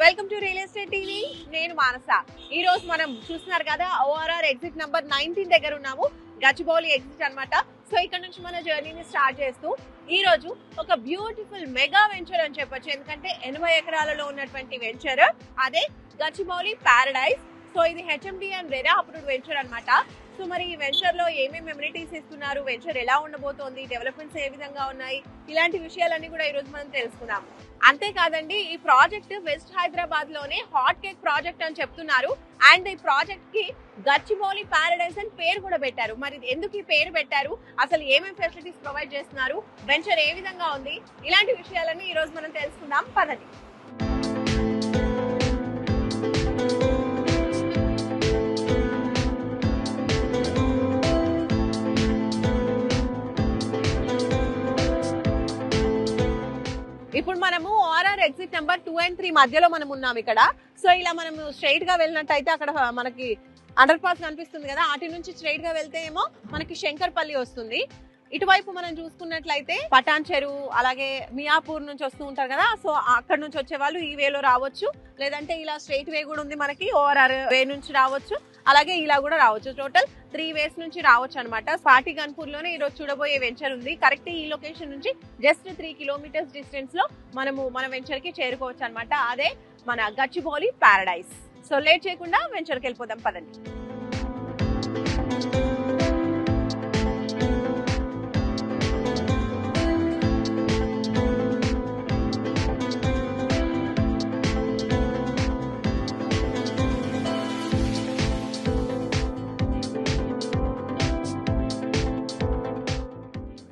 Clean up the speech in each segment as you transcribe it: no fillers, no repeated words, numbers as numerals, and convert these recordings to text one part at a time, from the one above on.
Welcome to real estate TV. నేను మానస. ఈ రోజు మనం చూస్తున్నారు కదా, ఓఆర్ఆర్ ఎగ్జిట్ నంబర్ 19 దగ్గర ఉన్నాము. గచ్చిబౌలి ఎగ్జిట్ అన్నమాట. సో ఇక్కడ నుంచి మన జర్నీని స్టార్ట్ చేస్తూ ఈ రోజు ఒక బ్యూటిఫుల్ మెగా వెంచర్ అని చెప్పొచ్చు. ఎందుకంటే 80 ఎకరాలలో ఉన్నటువంటి వెంచర్ అదే గచ్చిబౌలి ప్యారడైజ్. సో ఇది HMD and RERA approved venture అన్నమాట. సో మరి ఈ వెంచర్ లో ఏమేమి ఎమ్యూనిటీస్ ఇస్తున్నారు, వెంచర్ ఎలా ఉండబోతోంది, డెవలప్మెంట్స్ ఏ విధంగా ఉన్నాయి, ఇలాంటి విషయాలన్నీ కూడా ఈ రోజు మనం తెలుసుకుందాం. అంతేకాదండి, ఈ ప్రాజెక్ట్ వెస్ట్ హైదరాబాద్ లోనే హాట్ కేక్ ప్రాజెక్ట్ అని చెప్తున్నారు. అండ్ ఈ ప్రాజెక్ట్ కి గచ్చిబౌలి ప్యారడైజ్ అని పేరు కూడా పెట్టారు. మరి ఎందుకు ఈ పేరు పెట్టారు, అసలు ఏమేమి ఫెసిలిటీస్ ప్రొవైడ్ చేస్తున్నారు, వెంచర్ ఏ విధంగా ఉంది, ఇలాంటి విషయాలన్నీ ఈ రోజు మనం తెలుసుకుందాం. పదండి. ఇప్పుడు మనము ఓఆర్ఆర్ ఎగ్జిట్ నెంబర్ 2 and 3 మధ్యలో మనం ఉన్నాం ఇక్కడ. సో ఇలా మనం స్ట్రైట్ గా వెళ్ళినట్టయితే అక్కడ మనకి అండర్ పాస్ కనిపిస్తుంది కదా, అటు నుంచి స్ట్రైట్ గా వెళ్తే ఏమో మనకి శంకర్పల్లి వస్తుంది. ఇటువైపు మనం చూసుకున్నట్లయితే పటాన్ చెరువు, అలాగే మియాపూర్ నుంచి వస్తూ ఉంటారు కదా, సో అక్కడ నుంచి వచ్చే వాళ్ళు ఈ వేలో రావచ్చు. లేదంటే ఇలా స్ట్రైట్ వే కూడా ఉంది మనకి, ఓఆర్ఆర్ వే నుంచి రావచ్చు, అలాగే ఇలా కూడా రావచ్చు. టోటల్ 3 వేస్ నుంచి రావచ్చు అనమాట. పాటిగన్పూర్ లోనే ఈ రోజు చూడబోయే వెంచర్ ఉంది. కరెక్ట్ ఈ లొకేషన్ నుంచి జస్ట్ 3 kilometers డిస్టెన్స్ లో మనము మన వెంచర్ కి చేరుకోవచ్చు అనమాట. అదే మన గచ్చిబౌలి ప్యారడైజ్. సో లేట్ చేయకుండా వెంచర్ కి వెళ్ళిపోదాం, పదండి.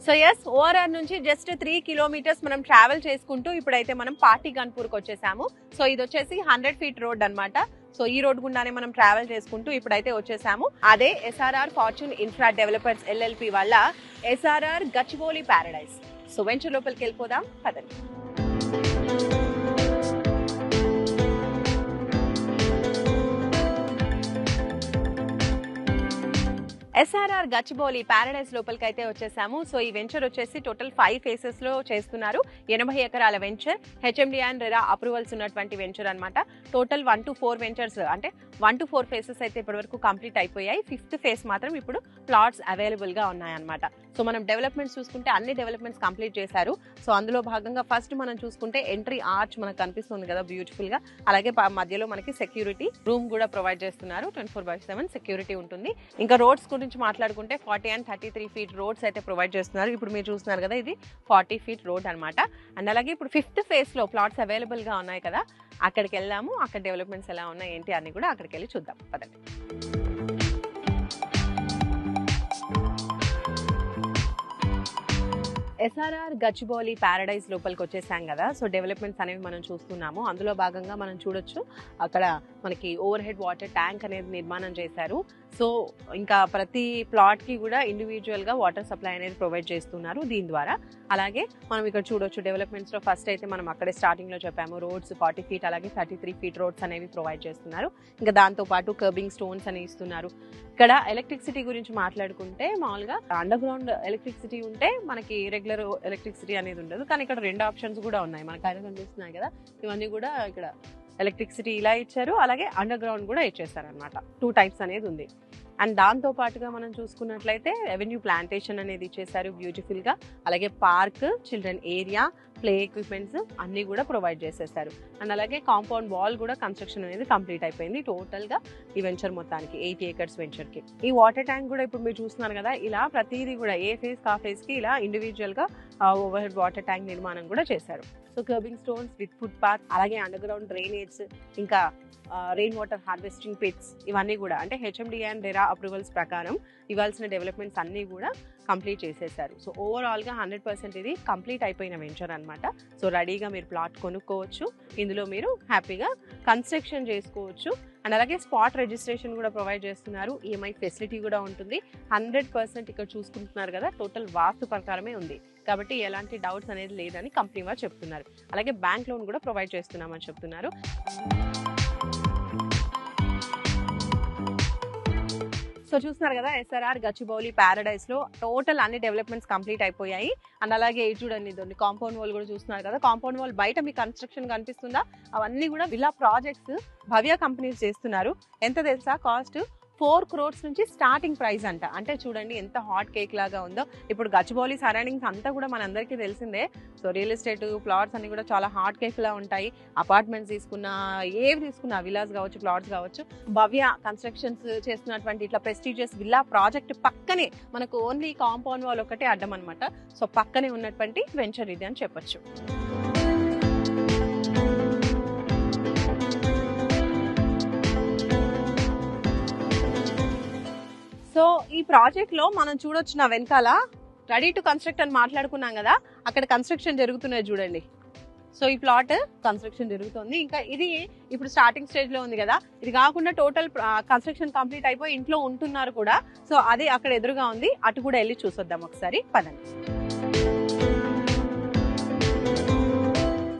సో ఎస్, ఓఆర్ఆర్ నుంచి జస్ట్ 3 kilometers మనం ట్రావెల్ చేసుకుంటూ ఇప్పుడైతే మనం పాటిగన్పూర్ కి వచ్చేసాము. సో ఇది వచ్చేసి 100 feet రోడ్ అన్నమాట. సో ఈ రోడ్ గుండానే మనం ట్రావెల్ చేసుకుంటూ ఇప్పుడైతే వచ్చేసాము. అదే SRR fortune infra developers LLP వాళ్ళ SRR Gachibowli paradise. So venture లోపలికి వెళ్ళిపోదాం, పదండి. ఎస్ఆర్ఆర్ గచ్చిబౌలి ప్యారడైజ్ లోపలికి అయితే వచ్చేసాము. సో ఈ వెంచర్ వచ్చేసి టోటల్ 5 phases లో చేస్తున్నారు. 80 ఎకరాల venture, HMD and RERA approvals ఉన్నటువంటి వెంచర్ అనమాట. టోటల్ 1 to 4 వెంచర్స్, అంటే 1 to 4 phases అయితే ఇప్పటి వరకు కంప్లీట్ అయిపోయాయి. 5th phase మాత్రం ఇప్పుడు ప్లాట్స్ అవైలబుల్ గా ఉన్నాయన్నమాట. సో మనం డెవలప్మెంట్స్ చూసుకుంటే అన్ని డెవలప్మెంట్స్ కంప్లీట్ చేశారు. సో అందులో భాగంగా ఫస్ట్ మనం చూసుకుంటే ఎంట్రీ ఆర్చ్ మనకు కనిపిస్తుంది కదా బ్యూటిఫుల్ గా, అలాగే మధ్యలో మనకి సెక్యూరిటీ రూమ్ కూడా ప్రొవైడ్ చేస్తున్నారు. 24/7 సెక్యూరిటీ ఉంటుంది. ఇంకా రోడ్స్ గురించి మాట్లాడుకుంటే 40 and 33 feet రోడ్స్ అయితే ప్రొవైడ్ చేస్తున్నారు. ఇప్పుడు మీరు చూస్తున్నారు కదా, ఇది 40 feet రోడ్ అనమాట. అండ్ అలాగే ఇప్పుడు 5th phase లో ప్లాట్స్ అవైలబుల్ గా ఉన్నాయి కదా, అక్కడికి వెళ్దాము. అక్కడ డెవలప్మెంట్స్ ఎలా ఉన్నాయి ఏంటి అని కూడా అక్కడికి వెళ్ళి చూద్దాం, పదండి. ఎస్ఆర్ఆర్ గచ్చిబౌలి ప్యారడైజ్ లోపలికి వచ్చేసాం కదా. సో డెవలప్మెంట్స్ అనేవి మనం చూస్తున్నాము. అందులో భాగంగా మనం చూడొచ్చు, అక్కడ మనకి ఓవర్ హెడ్ వాటర్ ట్యాంక్ అనేది నిర్మాణం చేశారు. సో ఇంకా ప్రతి ప్లాట్ కి కూడా ఇండివిజువల్ గా వాటర్ సప్లై అనేది ప్రొవైడ్ చేస్తున్నారు దీని ద్వారా. అలాగే మనం ఇక్కడ చూడొచ్చు డెవలప్మెంట్స్ లో ఫస్ట్ అయితే మనం అక్కడే స్టార్టింగ్ లో చెప్పాము, రోడ్స్ 40 feet అలాగే 33 feet రోడ్స్ అనేవి ప్రొవైడ్ చేస్తున్నారు. ఇంకా దాంతో పాటు కర్బింగ్ స్టోన్స్ అని ఇస్తున్నారు. ఇక్కడ ఎలక్ట్రిసిటీ గురించి మాట్లాడుకుంటే మామూలుగా అండర్ గ్రౌండ్ ఎలక్ట్రిసిటీ ఉంటే మనకి రెగ్యులర్ ఎలక్ట్రిసిటీ అనేది ఉండదు, కానీ ఇక్కడ 2 ఆప్షన్స్ కూడా ఉన్నాయి. మనకి అయితే కనిపిస్తున్నాయి కదా, ఇవన్నీ కూడా ఇక్కడ ఎలక్ట్రిసిటీ ఇలా ఇచ్చారు, అలాగే అండర్ గ్రౌండ్ కూడా ఇచ్చేసారు అనమాట. 2 types అనేది ఉంది. అండ్ దాంతో పాటుగా మనం చూసుకున్నట్లయితే రెవెన్యూ ప్లాంటేషన్ అనేది ఇచ్చేసారు బ్యూటిఫుల్ గా. అలాగే park, children area, play equipments అన్ని కూడా ప్రొవైడ్ చేసేసారు. అండ్ అలాగే కాంపౌండ్ వాల్ కూడా కన్స్ట్రక్షన్ అనేది కంప్లీట్ అయిపోయింది టోటల్ గా ఈ వెంచర్ మొత్తానికి 80 acres వెంచర్ కి. ఈ వాటర్ ట్యాంక్ కూడా ఇప్పుడు మీరు చూస్తున్నారు కదా, ఇలా ప్రతిదీ కూడా ఏ ఫేజ్ కా ఫేజ్ కి ఇలా ఇండివిజువల్ గా ఓవర్ హెడ్ వాటర్ ట్యాంక్ నిర్మాణం కూడా చేశారు. So kerbing stones with foot path, అలాగే అండర్ గ్రౌండ్ డ్రైనేజ్, ఇంకా రెయిన్ వాటర్ హార్వెస్టింగ్ పిట్స్, ఇవన్నీ కూడా అంటే హెచ్ఎండి అండ్ రెరా అప్రూవల్స్ ప్రకారం ఇవ్వాల్సిన డెవలప్మెంట్స్ అన్ని కూడా కంప్లీట్ చేసేసారు. సో ఓవరాల్ గా 100% ఇది కంప్లీట్ అయిపోయిన వెంచర్ అనమాట. సో రెడీగా మీరు ప్లాట్ కొనుక్కోవచ్చు, ఇందులో మీరు హ్యాపీగా కన్స్ట్రక్షన్ చేసుకోవచ్చు. అండ్ అలాగే స్పాట్ రిజిస్ట్రేషన్ కూడా ప్రొవైడ్ చేస్తున్నారు. ఈఎంఐ ఫెసిలిటీ కూడా ఉంటుంది. 100% ఇక్కడ చూసుకుంటున్నారు కదా, టోటల్ వాస్తు ప్రకారమే ఉంది కాబట్టి ఎలాంటి డౌట్స్ అనేది లేదని కంపెనీ వారు చెప్తున్నారు. అలాగే బ్యాంక్ లోన్ కూడా ప్రొవైడ్ చేస్తున్నామని చెప్తున్నారు. సో సో చూస్తున్నారు కదా SRR గచ్చిబౌలి ప్యారడైస్ లో టోటల్ అన్ని డెవలప్మెంట్స్ కంప్లీట్ అయిపోయాయి. అండ్ అలాగే ఇది చూడండి, ఇదండి కాంపౌండ్ వాల్ కూడా చూస్తున్నారు కదా. కాంపౌండ్ వాల్ బయట మీకు కన్స్ట్రక్షన్ కనిపిస్తుందా, అవన్నీ కూడా విలా ప్రాజెక్ట్స్ భవ్య కంపెనీస్ చేస్తున్నారు. ఎంత తెలుసా కాస్ట్? 4 crores నుంచి స్టార్టింగ్ ప్రైస్ అంట. అంటే చూడండి ఎంత హాట్ కేక్ లాగా ఉందో. ఇప్పుడు గచ్చిబౌలి సరౌండింగ్స్ అంతా కూడా మనందరికీ తెలిసిందే. సో రియల్ ఎస్టేట్ ప్లాట్స్ అన్ని కూడా చాలా హాట్ కేక్ లా ఉంటాయి. అపార్ట్మెంట్స్ తీసుకున్నా, ఏవి తీసుకున్నా, విలాస్ కావచ్చు, ప్లాట్స్ కావచ్చు, భవ్య కన్స్ట్రక్షన్స్ చేస్తున్నటువంటి ఇట్లా ప్రెస్టీజియస్ విల్లా ప్రాజెక్ట్ పక్కనే మనకు ఓన్లీ కాంపౌండ్ వాల్ ఒకటే అడ్డం అనమాట. సో పక్కనే ఉన్నటువంటి వెంచర్ ఇది అని చెప్పొచ్చు. సో ఈ ప్రాజెక్ట్ లో మనం చూడొచ్చు, నా వెనకాల రెడీ టు కన్స్ట్రక్ట్ అని మాట్లాడుకున్నాం కదా, అక్కడ కన్స్ట్రక్షన్ జరుగుతున్నది చూడండి. సో ఈ ప్లాట్ కన్స్ట్రక్షన్ జరుగుతుంది. ఇంకా ఇది ఇప్పుడు స్టార్టింగ్ స్టేజ్ లో ఉంది కదా, ఇది కాకుండా టోటల్ కన్స్ట్రక్షన్ కంప్లీట్ అయిపోయి ఇంట్లో ఉంటున్నారు కూడా. సో అది అక్కడ ఎదురుగా ఉంది, అటు కూడా వెళ్ళి చూసొద్దాం ఒకసారి, పదండి.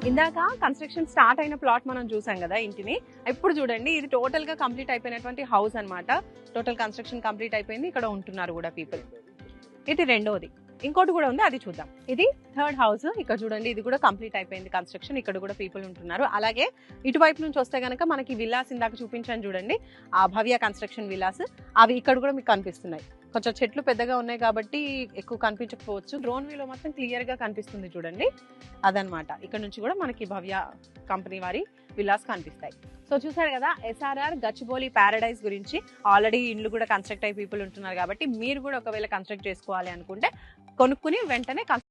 ఇందాక కన్స్ట్రక్షన్ స్టార్ట్ అయిన ప్లాట్ మనం చూసాం కదా ఇంటిని. ఇప్పుడు చూడండి, ఇది టోటల్ గా కంప్లీట్ అయిపోయినటువంటి హౌస్ అన్నమాట. టోటల్ కన్స్ట్రక్షన్ కంప్లీట్ అయిపోయింది, ఇక్కడ ఉంటున్నారు కూడా పీపుల్. ఇది రెండోది, ఇంకోటి కూడా ఉంది, అది చూద్దాం. ఇది థర్డ్ హౌస్. ఇక్కడ చూడండి, ఇది కూడా కంప్లీట్ అయిపోయింది కన్స్ట్రక్షన్, ఇక్కడ కూడా పీపుల్ ఉంటున్నారు. అలాగే ఇటువైపు నుంచి వస్తే కనుక మనకి విల్లాస్ ఇందాక చూపించాను చూడండి, ఆ భవ్య కన్స్ట్రక్షన్ విల్లాస్, అవి ఇక్కడ కూడా మీకు కనిపిస్తున్నాయి. కొంచెం చెట్లు పెద్దగా ఉన్నాయి కాబట్టి ఎక్కువ కనిపించకపోవచ్చు. డ్రోన్ వ్యూలో మాత్రం క్లియర్ గా కనిపిస్తుంది చూడండి, అదనమాట. ఇక్కడ నుంచి కూడా మనకి భవ్య కంపెనీ వారి విల్లాస్ కనిపిస్తాయి. సో చూసారు కదా SRR గచ్చిబౌలి ప్యారడైస్ గురించి. ఆల్రెడీ ఇండ్లు కూడా కన్స్ట్రక్ట్ అయ్యి పీపుల్ ఉంటున్నారు కాబట్టి మీరు కూడా ఒకవేళ కన్స్ట్రక్ట్ చేసుకోవాలి అనుకుంటే కొనుక్కుని వెంటనే